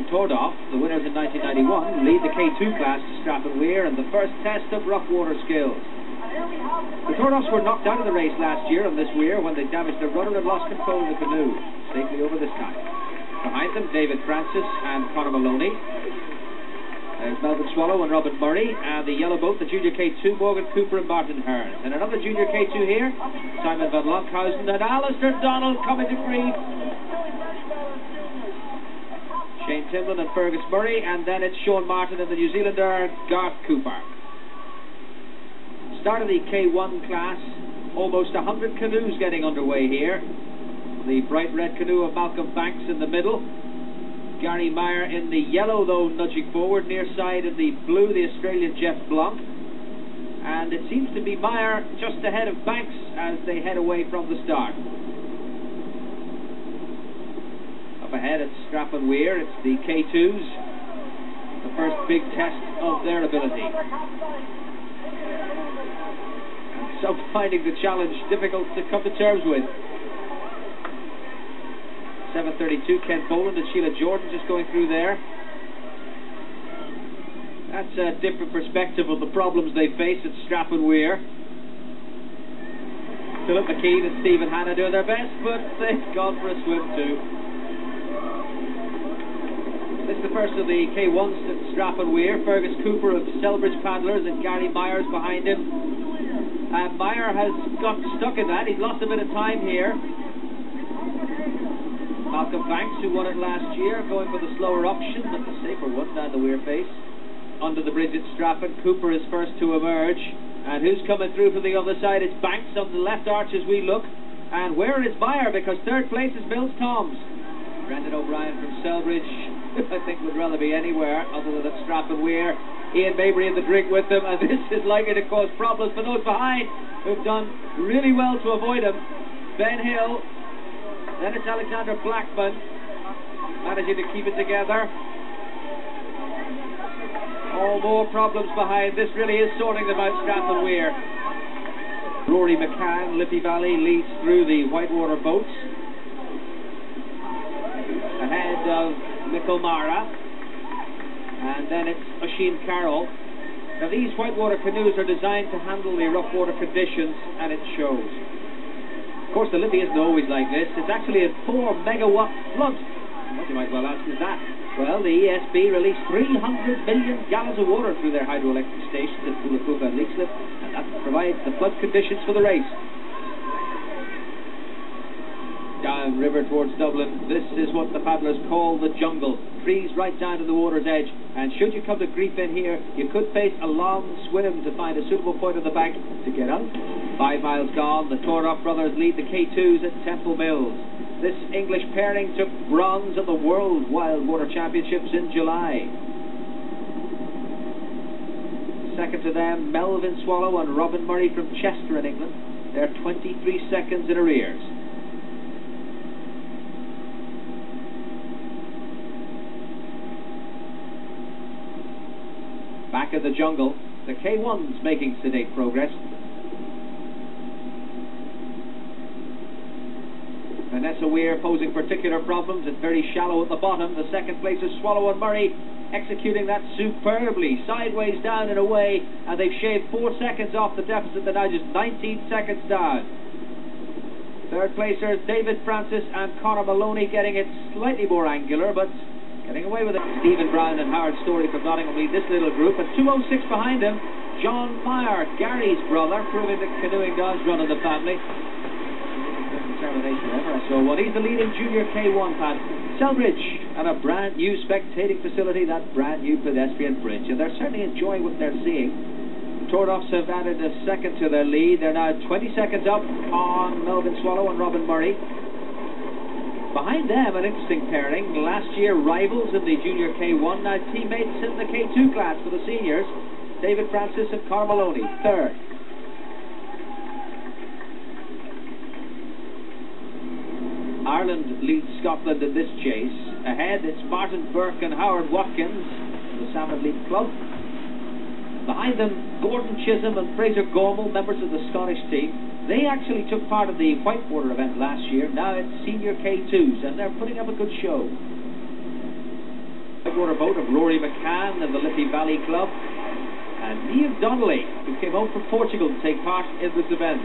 Tordoff, the winners in 1991, lead the K2 class to Strap and Weir in the first test of rough water skills. The Tordoffs were knocked out of the race last year on this weir when they damaged their rudder and lost control of the canoe. Safely over this time. Behind them, David Francis and Conor Maloney. There's Melvin Swallow and Robin Murray, and the yellow boat, the Junior K2, Morgan Cooper and Martin Hearn. And another Junior K2 here, Simon van Lonkhausen and Alistair Donald coming to grief. Shane Timlin and Fergus Murray, and then it's Sean Martin and the New Zealander Garth Cooper. Start of the K1 class, almost 100 canoes getting underway here. The bright red canoe of Malcolm Banks in the middle. Gary Meyer in the yellow, though, nudging forward. Near side in the blue, the Australian Jeff Blunt. And it seems to be Meyer just ahead of Banks as they head away from the start. Up ahead it's Strap and Weir, it's the K2s. The first big test of their ability. And some finding the challenge difficult to come to terms with. 7:32, Ken Boland and Sheila Jordan just going through there. That's a different perspective of the problems they face at Strap and Weir. Philip McKean and Stephen Hanna doing their best, but they've gone for a swim too. This is the first of the K1s at Strap and Weir. Fergus Cooper of Selbridge Paddlers and Gary Myers behind him. Meyer has got stuck in that. He's lost a bit of time here. Malcolm Banks, who won it last year, going for the slower option, but the safer one down the Weir face. Under the bridge at Strafford, Cooper is first to emerge. And who's coming through from the other side? It's Banks on the left arch as we look. And where is Meyer? Because third place is Mills Toms. Brendan O'Brien from Selbridge, I think would rather be anywhere other than at Strap and Weir. Ian Mabry in the drink with them, and this is likely to cause problems for those behind who've done really well to avoid him. Ben Hill. Then it's Alexander Blackman, managing to keep it together. All more problems behind. This really is sorting them out, Strap and Weir. Rory McCann, Liffey Valley, leads through the whitewater boats. Ahead of Michael Mara. And then it's Oisin Carroll. Now these whitewater canoes are designed to handle the rough water conditions, and it shows. Of course, the Liffey isn't always like this. It's actually a 4 megawatt flood. What you might well ask is that? Well, the ESB released 300 million gallons of water through their hydroelectric stations at Coolacook and Leixlip, and that provides the flood conditions for the race. Down river towards Dublin, this is what the paddlers call the jungle. Trees right down to the water's edge, and should you come to grief in here, you could face a long swim to find a suitable point on the bank to get out. 5 miles gone, the Tordoff brothers lead the K2s at Temple Mills. This English pairing took bronze at the World Wild Water Championships in July. Second to them, Melvin Swallow and Robin Murray from Chester in England. They're 23 seconds in arrears. Back in the jungle, the K1's making sedate progress. Vanessa Weir posing particular problems. It's very shallow at the bottom. The second place is Swallow and Murray executing that superbly. Sideways down and away, and they've shaved 4 seconds off the deficit. They're now just 19 seconds down. Third placers David Francis and Conor Maloney getting it slightly more angular, but getting away with it. Stephen Brown and Howard Story from Nottingham lead this little group, and 2:06 behind him, John Meyer, Gary's brother, proving that canoeing does run in the family. Determination ever, I saw one. He's the leading junior K1 pad. Selbridge, and a brand new spectating facility, that brand new pedestrian bridge, and they're certainly enjoying what they're seeing. The Tordoffs have added a second to their lead. They're now 20 seconds up on Melvin Swallow and Robin Murray. Behind them, an interesting pairing. Last year, rivals in the junior K1, now teammates in the K2 class for the seniors. David Francis and Conor Maloney, third. Ireland leads Scotland in this chase. Ahead, it's Martin Burke and Howard Watkins, the Salmon League club. Behind them, Gordon Chisholm and Fraser Gormel, members of the Scottish team. They actually took part in the whitewater event last year. Now it's senior K2s, and they're putting up a good show. Water boat of Rory McCann and the Liffey Valley Club. And Niamh Donnelly, who came home from Portugal to take part in this event.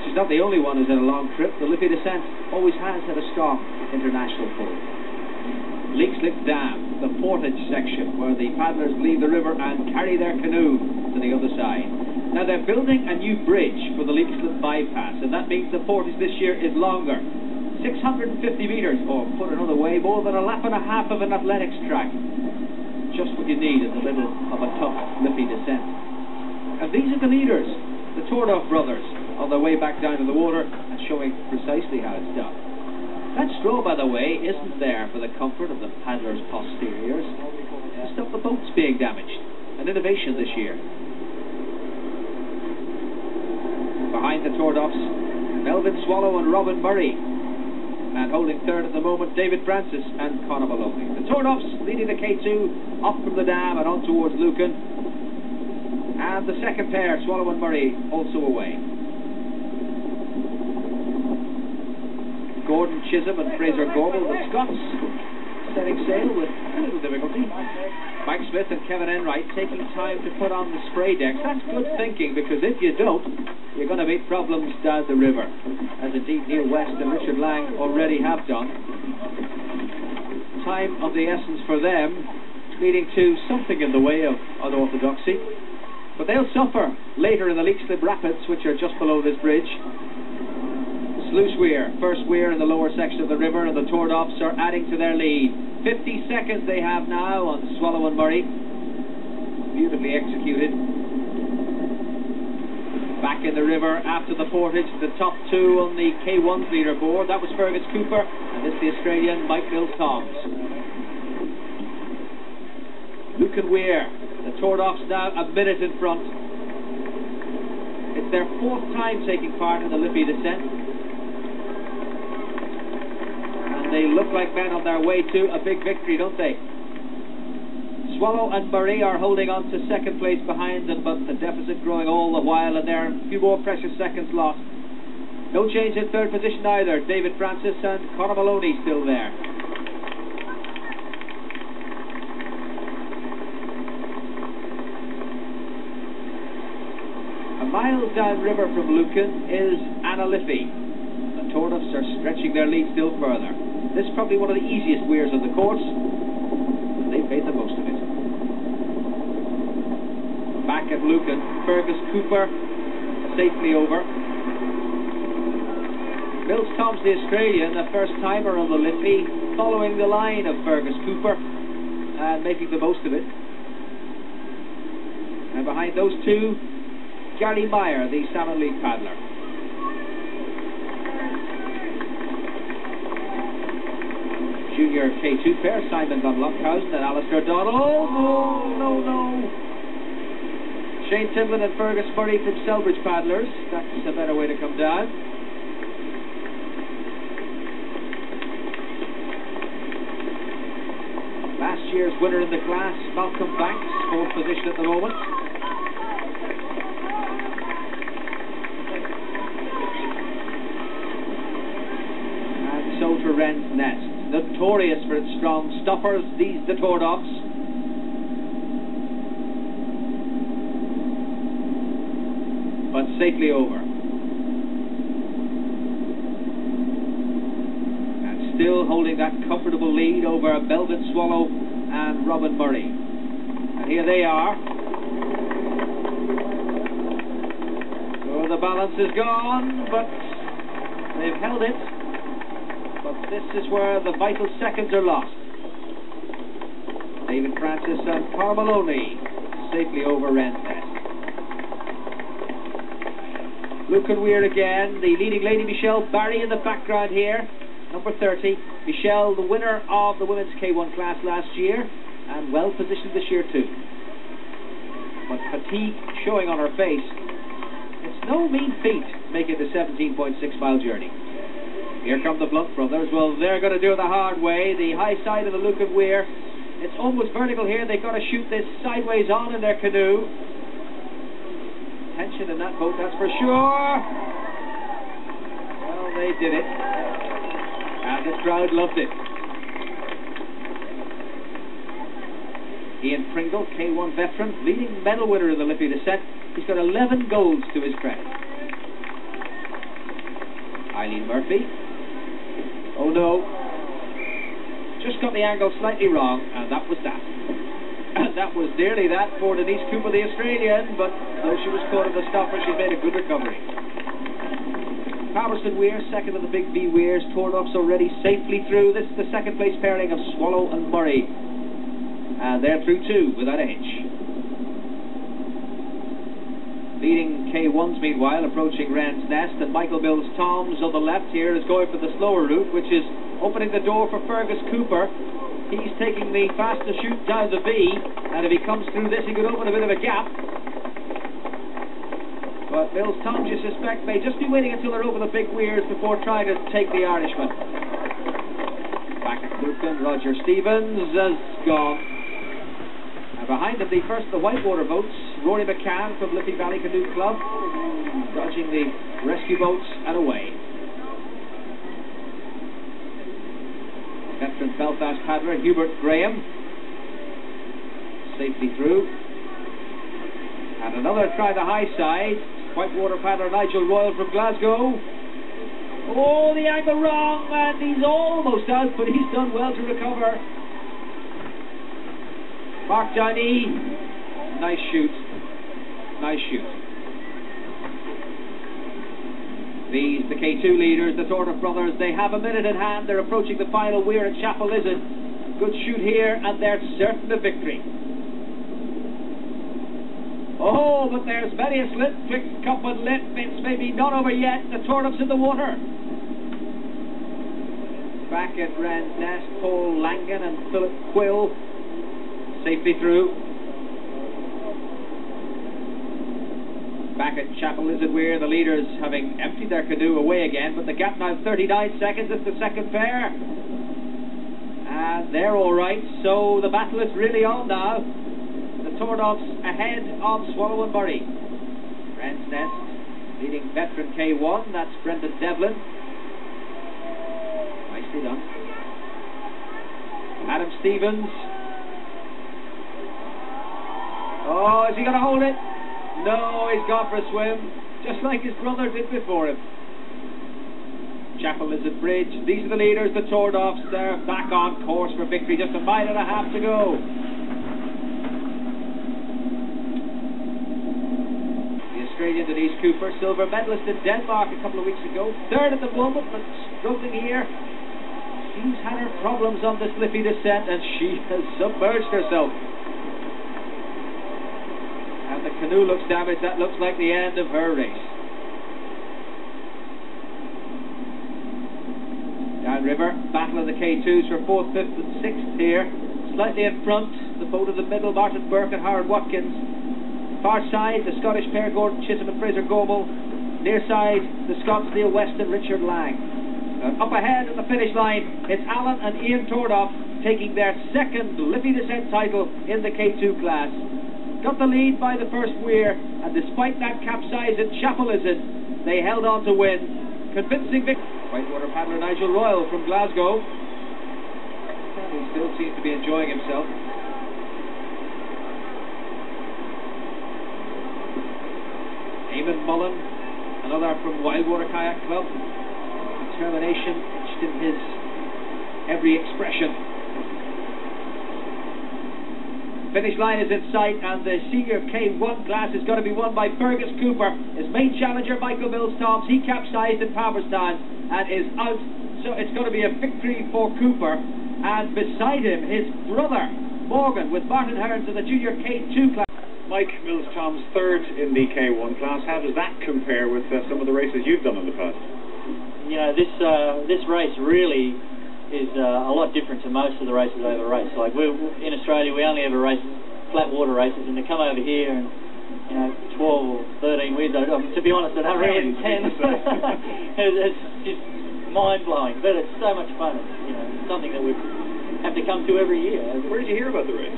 She's not the only one who's had a long trip. The Liffey descent always has had a strong international pull. Leakslip Dam, the portage section where the paddlers leave the river and carry their canoe to the other side. Now they're building a new bridge for the Leakslip bypass, and that means the portage this year is longer. 650 metres, or put another way, more than a lap and a half of an athletics track. Just what you need in the middle of a tough Liffey descent. And these are the leaders, the Tordoff brothers, on their way back down to the water and showing precisely how it's done. That straw, by the way, isn't there for the comfort of the paddlers' posteriors. To stop the boats being damaged. An innovation this year. Behind the Tordoffs, Melvin Swallow and Robin Murray. And holding third at the moment, David Francis and Conor Maloney. The Tordoffs leading the K2 off from the dam and on towards Lucan. And the second pair, Swallow and Murray, also away. Gordon Chisholm and Fraser Gorbel, the Scots, setting sail with a little difficulty. Mike Smith and Kevin Enright taking time to put on the spray decks. That's good thinking, because if you don't, you're going to meet problems down the river, as indeed Neil West and Richard Lang already have done. Time of the essence for them, leading to something in the way of unorthodoxy. But they'll suffer later in the Leakslip Rapids, which are just below this bridge. Sluice Weir, first weir in the lower section of the river, and the Tordoffs are adding to their lead. 50 seconds they have now on Swallow and Murray. Beautifully executed. Back in the river after the portage, the top two on the K1's leaderboard. That was Fergus Cooper, and this the Australian Mike Mills-Toms. Lucan Weir, the Tordoffs now a minute in front. It's their fourth time taking part in the Liffey descent. They look like men on their way to a big victory, don't they? Swallow and Murray are holding on to second place behind them, but the deficit growing all the while, and there are a few more precious seconds lost. No change in third position either. David Francis and Conor Maloney still there. A mile downriver from Lucan is Anna Liffey. The Tordoffs are stretching their lead still further. This is probably one of the easiest weirs on the course, and they've made the most of it. Back at Lucan, Fergus Cooper safely over. Mills-Toms, the Australian, a first-timer on the Liffey, following the line of Fergus Cooper and making the most of it. And behind those two, Gary Meyer, the Salmon League paddler. Junior K2 pair, Simon van Lockhausen and Alistair Donald. Oh, no. Shane Timlin and Fergus Murray from Selbridge Paddlers. That's a better way to come down. Last year's winner in the class, Malcolm Banks, fourth position at the moment. And so to Wren's Nest. Notorious for its strong stoppers, these the Tordoffs. But safely over. And still holding that comfortable lead over Melvin Swallow and Robin Murray. And here they are. So the balance is gone, but they've held it. But this is where the vital seconds are lost. David Francis and Conor Maloney safely over Wren's Nest. Lucan Weir again, the leading lady Michelle Barry in the background here, number 30. Michelle, the winner of the women's K1 class last year, and well positioned this year too. But fatigue showing on her face. It's no mean feat making the 17.6 mile journey. Here come the Blunt brothers. Well, they're going to do it the hard way. The high side of the Lucan Weir. It's almost vertical here. They've got to shoot this sideways on in their canoe. Tension in that boat, that's for sure. Well, they did it. And the crowd loved it. Ian Pringle, K1 veteran, leading medal winner in the Liffey descent. He's got 11 golds to his credit. Eileen Murphy. Oh no. Just got the angle slightly wrong, and that was that. And that was nearly that for Denise Cooper, the Australian, but though she was caught in the stopper, she made a good recovery. Palmerston Weir, second of the big B Weirs. Tornoff's already safely through. This is the second place pairing of Swallow and Murray. And they're through too, without a hitch. Leading K1s, meanwhile, approaching Wren's Nest, and Michael Mills Toms on the left here is going for the slower route, which is opening the door for Fergus Cooper. He's taking the fastest shoot down the V, and if he comes through this, he could open a bit of a gap. But Mills Toms, you suspect, may just be waiting until they're over the big weirs before trying to take the Irishman. Back at Lucan, Roger Stevens has gone. And behind him, the whitewater boats, Rory McCann from Liffey Valley Canoe Club, dodging the rescue boats and away. Veteran Belfast paddler Hubert Graham, safely through. And another try the high side, whitewater paddler Nigel Royal from Glasgow. Oh, the angle wrong, and he's almost out, but he's done well to recover. Mark Downey, nice shoot, nice shoot. These, the K2 leaders, the Tornoff brothers, they have a minute in hand. They're approaching the final weir at Chapel Lizard. Good shoot here, and they're certain of victory. Oh, but there's many a slip, twixt cup and lip. It's maybe not over yet. The Tornoff's in the water. Back at Wren's Nest, Paul Langan and Philip Quill safely through. Back at Chapel Lizard Weir, the leaders having emptied their canoe away again, but the gap now 39 seconds. It's the second pair. And they're all right, so the battle is really on now. The Tornoffs ahead of Swallow and Murray. Wren's Nest leading veteran K1, that's Brendan Devlin. Nicely done. Adam Stevens. Oh, is he going to hold it? No, he's gone for a swim, just like his brother did before him. Chapel Lizard Bridge, these are the leaders, the Tornoffs. They're back on course for victory, just a mile and a half to go. The Australian Denise Cooper, silver medalist in Denmark a couple of weeks ago, third at the moment, but struggling here. She's had her problems on this Liffey descent, and she has submerged herself. And the canoe looks damaged. That looks like the end of her race. Downriver, battle of the K2s for 4th, 5th and 6th here. Slightly in front, the boat in the middle, Martin Burke and Howard Watkins. Far side, the Scottish pair, Gordon Chisholm and Fraser Goebel. Near side, the Scots Neil West and Richard Lang. Up ahead at the finish line, it's Alan and Ian Tornoff taking their second Liffey descent title in the K2 class. Got the lead by the first weir, and despite that capsize at Chapel Lizard, they held on to win. Convincing victory. Whitewater paddler Nigel Royal from Glasgow. He still seems to be enjoying himself. Eamon Mullen, another from Wildwater Kayak Club. Determination etched in his every expression. Finish line is in sight, and the senior K1 class is going to be won by Fergus Cooper. His main challenger, Michael Mills Toms, he capsized in Palmerston and is out. So it's going to be a victory for Cooper. And beside him, his brother, Morgan, with Martin Hearns in the junior K2 class. Mike Mills Toms, third in the K1 class. How does that compare with some of the races you've done in the past? You know, this race really is a lot different to most of the races I ever raced. Like in Australia, we only ever race flat water races, and to come over here and 12 or 13 weirds, to be honest, I don't really intend. It's just mind blowing, but it's so much fun. It's something that we have to come to every year. Where did you hear about the race?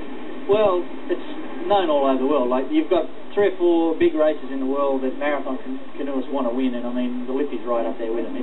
Well, it's known all over the world. Like you've got 3 or 4 big races in the world that marathon canoeists want to win, and I mean the Liffey's right up there with them.